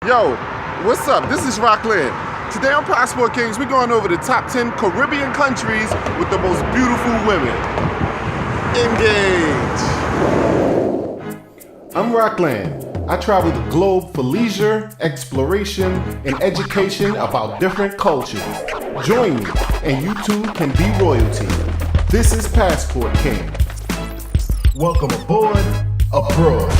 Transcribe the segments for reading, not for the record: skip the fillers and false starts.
Yo, what's up? This is Rockland. Today on Passport Kings, we're going over the top 10 Caribbean countries with the most beautiful women. Engage! I'm Rockland. I travel the globe for leisure, exploration, and education about different cultures. Join me, and you too can be royalty. This is Passport King. Welcome aboard, abroad.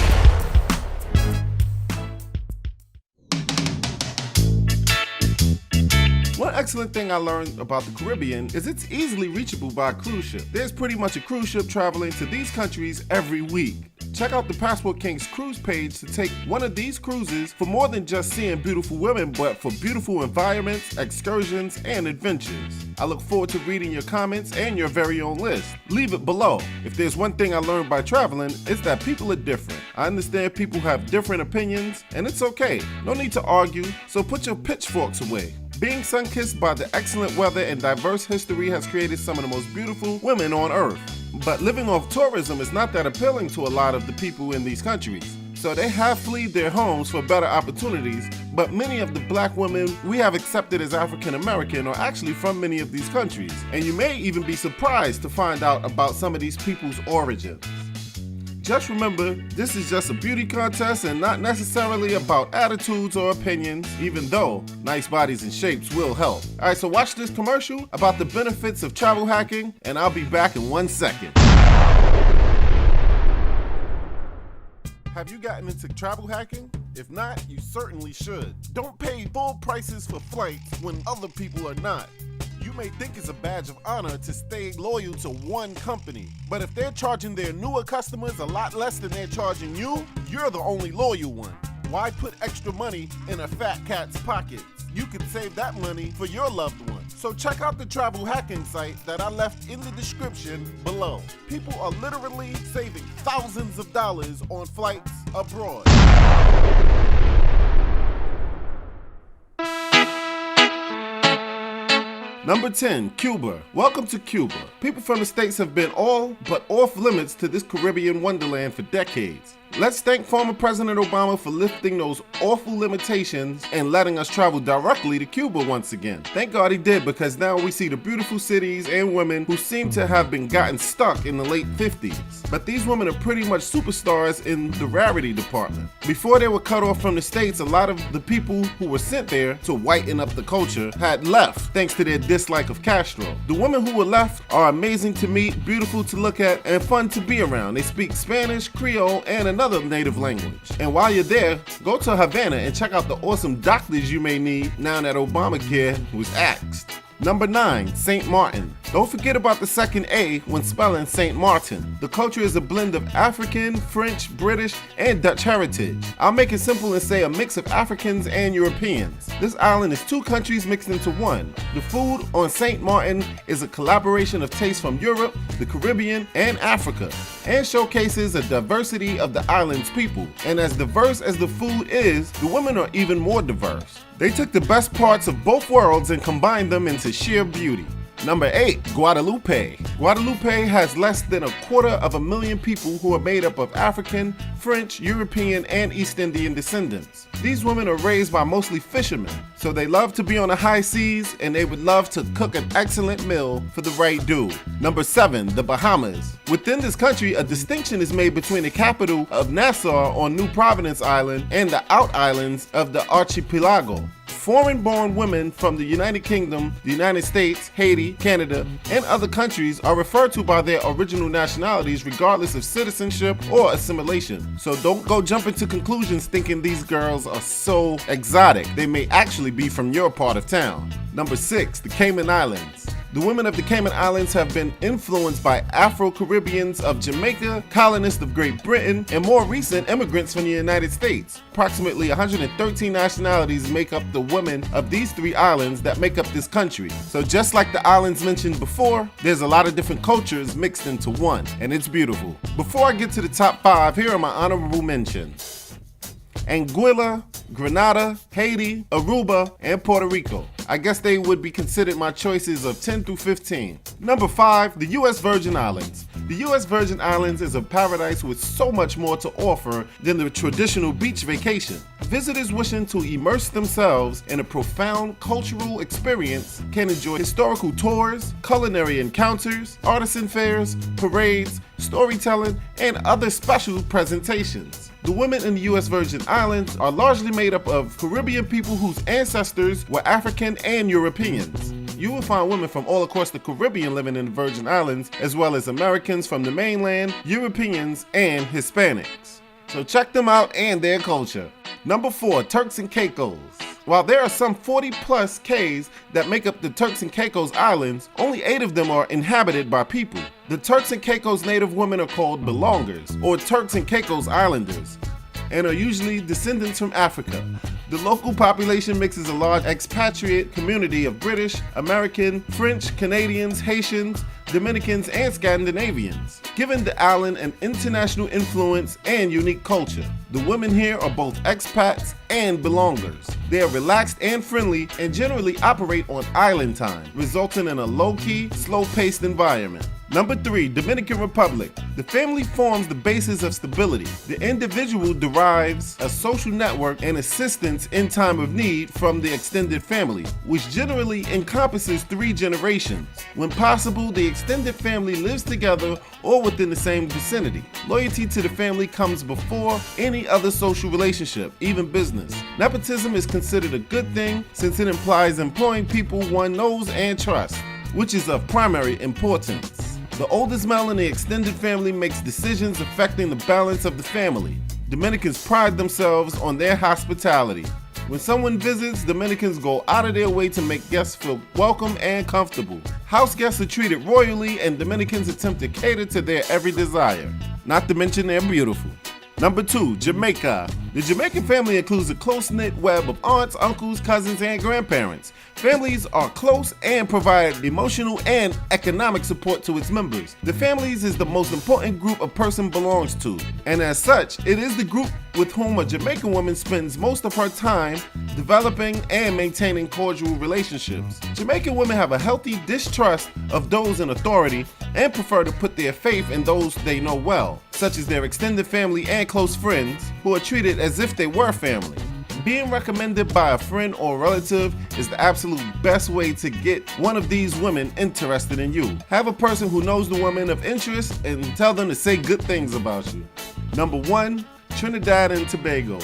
One excellent thing I learned about the Caribbean is it's easily reachable by a cruise ship. There's pretty much a cruise ship traveling to these countries every week. Check out the Passport Kings cruise page to take one of these cruises for more than just seeing beautiful women, but for beautiful environments, excursions, and adventures. I look forward to reading your comments and your very own list. Leave it below. If there's one thing I learned by traveling, it's that people are different. I understand people have different opinions, and it's okay. No need to argue, so put your pitchforks away. Being sun-kissed by the excellent weather and diverse history has created some of the most beautiful women on earth. But living off tourism is not that appealing to a lot of the people in these countries. So they have fled their homes for better opportunities, but many of the black women we have accepted as African American are actually from many of these countries. And you may even be surprised to find out about some of these people's origins. Just remember, this is just a beauty contest and not necessarily about attitudes or opinions, even though nice bodies and shapes will help. Alright, so watch this commercial about the benefits of travel hacking, and I'll be back in 1 second. Have you gotten into travel hacking? If not, you certainly should. Don't pay full prices for flights when other people are not. You may think it's a badge of honor to stay loyal to one company, but if they're charging their newer customers a lot less than they're charging you, you're the only loyal one. Why put extra money in a fat cat's pockets? You could save that money for your loved one. So check out the travel hacking site that I left in the description below. People are literally saving thousands of dollars on flights abroad. Number 10, Cuba. Welcome to Cuba. People from the States have been all but off limits to this Caribbean wonderland for decades. Let's thank former President Obama for lifting those awful limitations and letting us travel directly to Cuba once again. Thank God he did, because now we see the beautiful cities and women who seem to have been gotten stuck in the late 50s. But these women are pretty much superstars in the rarity department. Before they were cut off from the States, a lot of the people who were sent there to whiten up the culture had left thanks to their dislike of Castro. The women who were left are amazing to meet, beautiful to look at, and fun to be around. They speak Spanish, Creole, and another native language. And while you're there, go to Havana and check out the awesome doctors you may need now that Obamacare was axed. Number 9, St. Martin. Don't forget about the second A when spelling St. Martin. The culture is a blend of African, French, British, and Dutch heritage. I'll make it simple and say a mix of Africans and Europeans. This island is two countries mixed into one. The food on St. Martin is a collaboration of tastes from Europe, the Caribbean, and Africa, and showcases a diversity of the island's people. And as diverse as the food is, the women are even more diverse. They took the best parts of both worlds and combined them into sheer beauty. Number 8, Guadeloupe. Guadeloupe has less than 250,000 people who are made up of African, French, European, and East Indian descendants. These women are raised by mostly fishermen, so they love to be on the high seas, and they would love to cook an excellent meal for the right dude. Number 7, the Bahamas. Within this country, a distinction is made between the capital of Nassau on New Providence Island and the out islands of the archipelago. Foreign-born women from the United Kingdom, the United States, Haiti, Canada, and other countries are referred to by their original nationalities regardless of citizenship or assimilation. So don't go jumping to conclusions thinking these girls are so exotic. They may actually be from your part of town. Number 6, the Cayman Islands. The women of the Cayman Islands have been influenced by Afro-Caribbeans of Jamaica, colonists of Great Britain, and more recent immigrants from the United States. Approximately 113 nationalities make up the women of these 3 islands that make up this country. So just like the islands mentioned before, there's a lot of different cultures mixed into one, and it's beautiful. Before I get to the top 5, here are my honorable mentions. Anguilla, Grenada, Haiti, Aruba, and Puerto Rico. I guess they would be considered my choices of 10 through 15. Number 5, the U.S. Virgin Islands. The U.S. Virgin Islands is a paradise with so much more to offer than the traditional beach vacation. Visitors wishing to immerse themselves in a profound cultural experience can enjoy historical tours, culinary encounters, artisan fairs, parades, storytelling, and other special presentations. The women in the U.S. Virgin Islands are largely made up of Caribbean people whose ancestors were African and Europeans. You will find women from all across the Caribbean living in the Virgin Islands, as well as Americans from the mainland, Europeans, and Hispanics. So check them out and their culture. Number 4, Turks and Caicos. While there are some 40 plus Ks that make up the Turks and Caicos Islands, only 8 of them are inhabited by people. The Turks and Caicos native women are called belongers, or Turks and Caicos Islanders, and are usually descendants from Africa. The local population mixes a large expatriate community of British, American, French, Canadians, Haitians, Dominicans, and Scandinavians, giving the island an international influence and unique culture. The women here are both expats and belongers. They are relaxed and friendly and generally operate on island time, resulting in a low-key, slow-paced environment. Number 3, Dominican Republic. The family forms the basis of stability. The individual derives a social network and assistance in time of need from the extended family, which generally encompasses 3 generations. When possible, the extended family lives together or within the same vicinity. Loyalty to the family comes before any other social relationship, even business. Nepotism is considered a good thing since it implies employing people one knows and trusts, which is of primary importance. The oldest male in the extended family makes decisions affecting the balance of the family. Dominicans pride themselves on their hospitality. When someone visits, Dominicans go out of their way to make guests feel welcome and comfortable. House guests are treated royally, and Dominicans attempt to cater to their every desire. Not to mention they're beautiful. Number 2, Jamaica. The Jamaican family includes a close-knit web of aunts, uncles, cousins, and grandparents. Families are close and provide emotional and economic support to its members. The families is the most important group a person belongs to, and as such, it is the group with whom a Jamaican woman spends most of her time developing and maintaining cordial relationships. Jamaican women have a healthy distrust of those in authority and prefer to put their faith in those they know well, such as their extended family and close friends, who are treated as if they were family. Being recommended by a friend or relative is the absolute best way to get one of these women interested in you. Have a person who knows the woman of interest and tell them to say good things about you. Number 1, Trinidad and Tobago.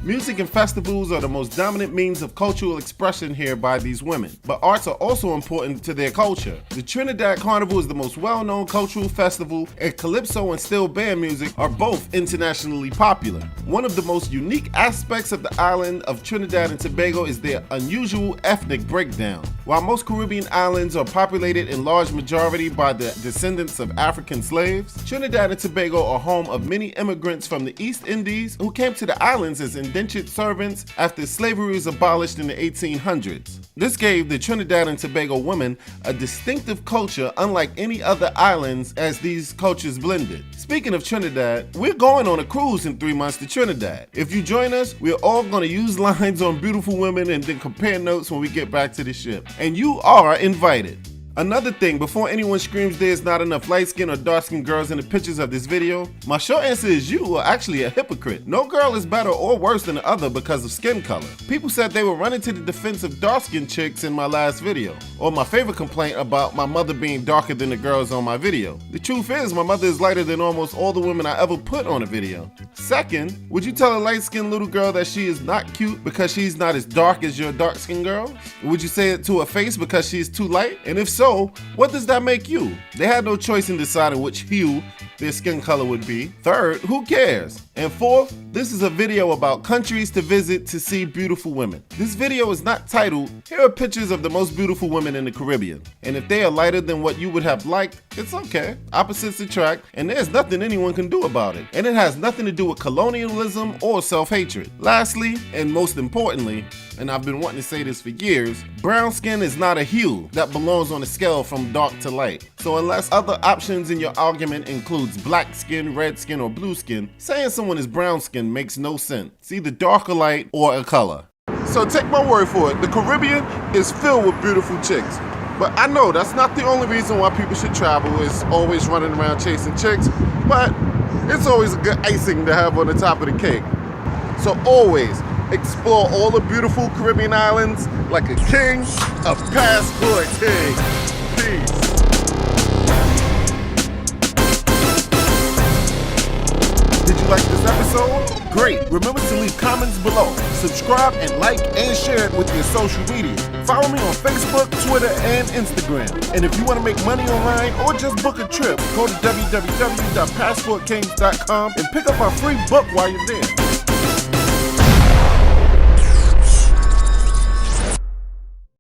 Music and festivals are the most dominant means of cultural expression here by these women, but arts are also important to their culture. The Trinidad Carnival is the most well-known cultural festival, and calypso and steel band music are both internationally popular. One of the most unique aspects of the island of Trinidad and Tobago is their unusual ethnic breakdown. While most Caribbean islands are populated in large majority by the descendants of African slaves, Trinidad and Tobago are home of many immigrants from the East Indies who came to the islands as indentured servants after slavery was abolished in the 1800s. This gave the Trinidad and Tobago women a distinctive culture unlike any other islands as these cultures blended. Speaking of Trinidad, we're going on a cruise in 3 months to Trinidad. If you join us, we're all going to use lines on beautiful women and then compare notes when we get back to the ship. And you are invited. Another thing, before anyone screams there's not enough light-skinned or dark-skinned girls in the pictures of this video, my short answer is you are actually a hypocrite. No girl is better or worse than the other because of skin color. People said they were running to the defense of dark-skinned chicks in my last video, or my favorite complaint about my mother being darker than the girls on my video. The truth is, my mother is lighter than almost all the women I ever put on a video. Second, would you tell a light-skinned little girl that she is not cute because she's not as dark as your dark-skinned girl? Would you say it to her face because she's too light? And if so, what does that make you? They had no choice in deciding which hue their skin color would be. Third, who cares? And fourth, this is a video about countries to visit to see beautiful women. This video is not titled, "Here are pictures of the most beautiful women in the Caribbean." And if they are lighter than what you would have liked, it's okay. Opposites attract, and there's nothing anyone can do about it. And it has nothing to do with colonialism or self-hatred. Lastly, and most importantly, and I've been wanting to say this for years, brown skin is not a hue that belongs on a scale from dark to light. So unless other options in your argument includes black skin, red skin, or blue skin, saying someone is brown skin makes no sense. It's either dark or light or a color. So take my word for it, the Caribbean is filled with beautiful chicks. But I know that's not the only reason why people should travel, is always running around chasing chicks, but it's always a good icing to have on the top of the cake. So always explore all the beautiful Caribbean islands like a king, a passport king. Peace. Did you like this episode? Great. Remember to leave comments below. Subscribe and like and share it with your social media. Follow me on Facebook, Twitter, and Instagram. And if you want to make money online or just book a trip, go to www.passportkings.com and pick up our free book while you're there.